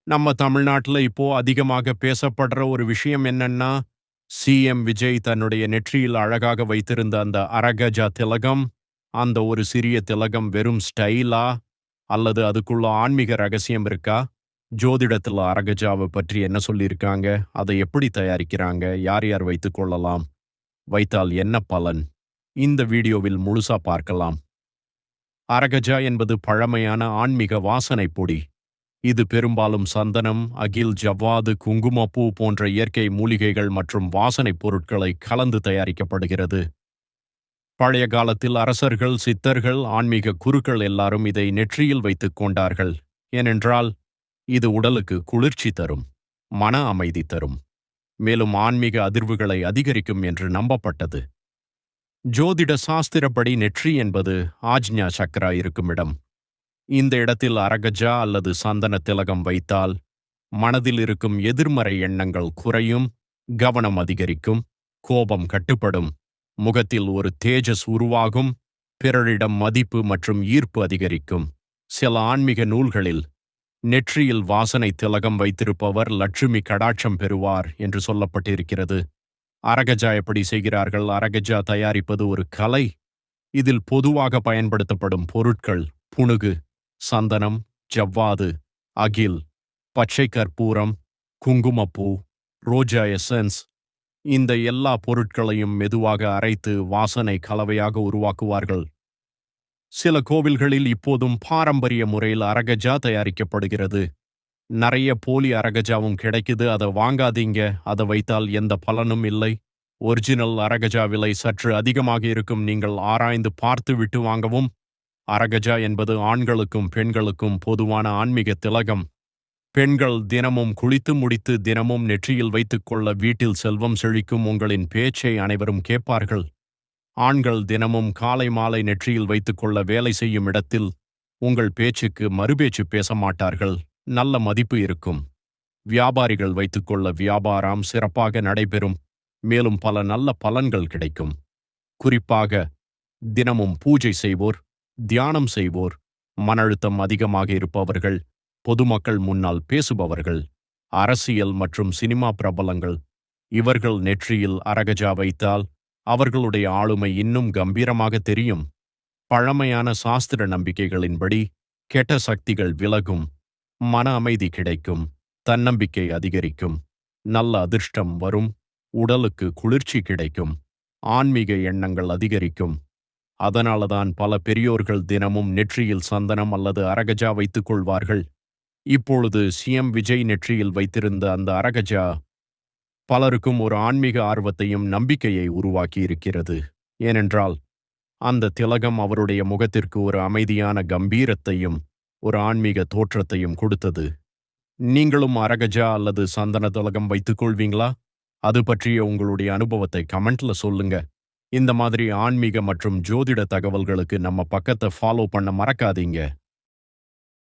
நம்ம தமிழ்நாட்டுல இப்போ அதிகமாக பேசப்படுற ஒரு விஷயம் என்னன்னா, சிஎம் விஜய் தன்னுடைய நெற்றியில் அழகாக வைத்திருந்த அந்த அரகஜா திலகம், அந்த ஒரு சிறிய திலகம் வெறும் ஸ்டைலா? அல்லது அதுக்குள்ள ஆன்மீக ரகசியம் இருக்கா? ஜோதிடத்துல அரகஜாவை பற்றி என்ன சொல்லியிருக்காங்க? அதை எப்படி தயாரிக்கிறாங்க? யார் யார் வைத்துக் கொள்ளலாம்? வைத்தால் என்ன பலன்? இந்த வீடியோவில் முழுசா பார்க்கலாம். அரகஜா என்பது பழமையான ஆன்மீக வாசனைப் பொடி. இது பெரும்பாலும் சந்தனம், அகில், ஜவ்வாது, குங்குமப்பூ போன்ற இயற்கை மூலிகைகள் மற்றும் வாசனைப் பொருட்களை கலந்து தயாரிக்கப்படுகிறது. பழைய காலத்தில் அரசர்கள், சித்தர்கள், ஆன்மீக குருக்கள் எல்லாரும் இதை நெற்றியில் வைத்துக் கொண்டார்கள். ஏனென்றால் இது உடலுக்கு குளிர்ச்சி தரும், மன அமைதி தரும், மேலும் ஆன்மீக அதிர்வுகளை அதிகரிக்கும் என்று நம்பப்பட்டது. ஜோதிட சாஸ்திரப்படி நெற்றி என்பது ஆஜ்ஞா சக்ரா இருக்கும் இடம். இந்த இடத்தில் அரகஜா அல்லது சந்தன திலகம் வைத்தால் மனதில் இருக்கும் எதிர்மறை எண்ணங்கள் குறையும், கவனம் அதிகரிக்கும், கோபம் கட்டுப்படும், முகத்தில் ஒரு தேஜஸ் உருவாகும், பிறரிடம் மதிப்பு மற்றும் ஈர்ப்பு அதிகரிக்கும். சில ஆன்மீக நூல்களில் நெற்றியில் வாசனை திலகம் வைத்திருப்பவர் லட்சுமி கடாட்சம் பெறுவார் என்று சொல்லப்பட்டிருக்கிறது. அரகஜா எப்படி செய்கிறார்கள்? அரகஜா தயாரிப்பது ஒரு கலை. இதில் பொதுவாக பயன்படுத்தப்படும் பொருட்கள் புனுகு, சந்தனம், ஜவ்வாது, அகில், பச்சை கற்பூரம், குங்குமப்பூ, ரோஜா எசன்ஸ். இந்த எல்லா பொருட்களையும் மெதுவாக அரைத்து வாசனை கலவையாக உருவாக்குவார்கள். சில கோவில்களில் இப்போதும் பாரம்பரிய முறையில் அரகஜா தயாரிக்கப்படுகிறது. நிறைய போலி அரகஜாவும் கிடைக்குது. அதை வாங்காதீங்க. அதை வைத்தால் எந்த பலனும் இல்லை. ஒரிஜினல் அரகஜா விலை சற்று அதிகமாக இருக்கும். நீங்கள் ஆராய்ந்து பார்த்து விட்டு வாங்கவும். அரகஜா என்பது ஆண்களுக்கும் பெண்களுக்கும் பொதுவான ஆன்மீக திலகம். பெண்கள் தினமும் குளித்து முடித்து தினமும் நெற்றியில் வைத்துக்கொள்ள வீட்டில் செல்வம் செழிக்கும். உங்களின் பேச்சை அனைவரும் கேட்பார்கள். ஆண்கள் தினமும் காலை மாலை நெற்றியில் வைத்துக்கொள்ள வேலை செய்யும் இடத்தில் உங்கள் பேச்சுக்கு மறுபேச்சு பேச மாட்டார்கள். நல்ல மதிப்பு இருக்கும். வியாபாரிகள் வைத்துக்கொள்ள வியாபாரம் சிறப்பாக நடைபெறும். மேலும் பல நல்ல பலன்கள் கிடைக்கும். குறிப்பாக தினமும் பூஜை செய்வோர், தியானம் செய்வோர், மன அழுத்தம் அதிகமாக இருப்பவர்கள், பொதுமக்கள் முன்னால் பேசுபவர்கள், அரசியல் மற்றும் சினிமா பிரபலங்கள், இவர்கள் நெற்றியில் அரகஜா வைத்தால் அவர்களுடைய ஆளுமை இன்னும் கம்பீரமாக தெரியும். பழமையான சாஸ்திர நம்பிக்கைகளின்படி கெட்ட சக்திகள் விலகும், மன அமைதி கிடைக்கும், தன்னம்பிக்கை அதிகரிக்கும், நல்ல அதிர்ஷ்டம் வரும், உடலுக்கு குளிர்ச்சி கிடைக்கும், ஆன்மீக எண்ணங்கள் அதிகரிக்கும். அதனால்தான் பல பெரியோர்கள் தினமும் நெற்றியில் சந்தனம் அல்லது அரகஜா வைத்துக் கொள்வார்கள். இப்பொழுது சிஎம் விஜய் நெற்றியில் வைத்திருந்த அந்த அரகஜா பலருக்கும் ஒரு ஆன்மீக ஆர்வத்தையும் நம்பிக்கையை உருவாக்கி இருக்கிறது. ஏனென்றால் அந்த திலகம் அவருடைய முகத்திற்கு ஒரு அமைதியான கம்பீரத்தையும் ஒரு ஆன்மீக தோற்றத்தையும் கொடுத்தது. நீங்களும் அரகஜா அல்லது சந்தன திலகம் வைத்துக் கொள்வீங்களா? அது பற்றிய உங்களுடைய அனுபவத்தை கமெண்ட்ல சொல்லுங்க. இந்த மாதிரி ஆன்மீக மற்றும் ஜோதிட தகவல்களுக்கு நம்ம பக்கத்தை ஃபாலோ பண்ண மறக்காதீங்க.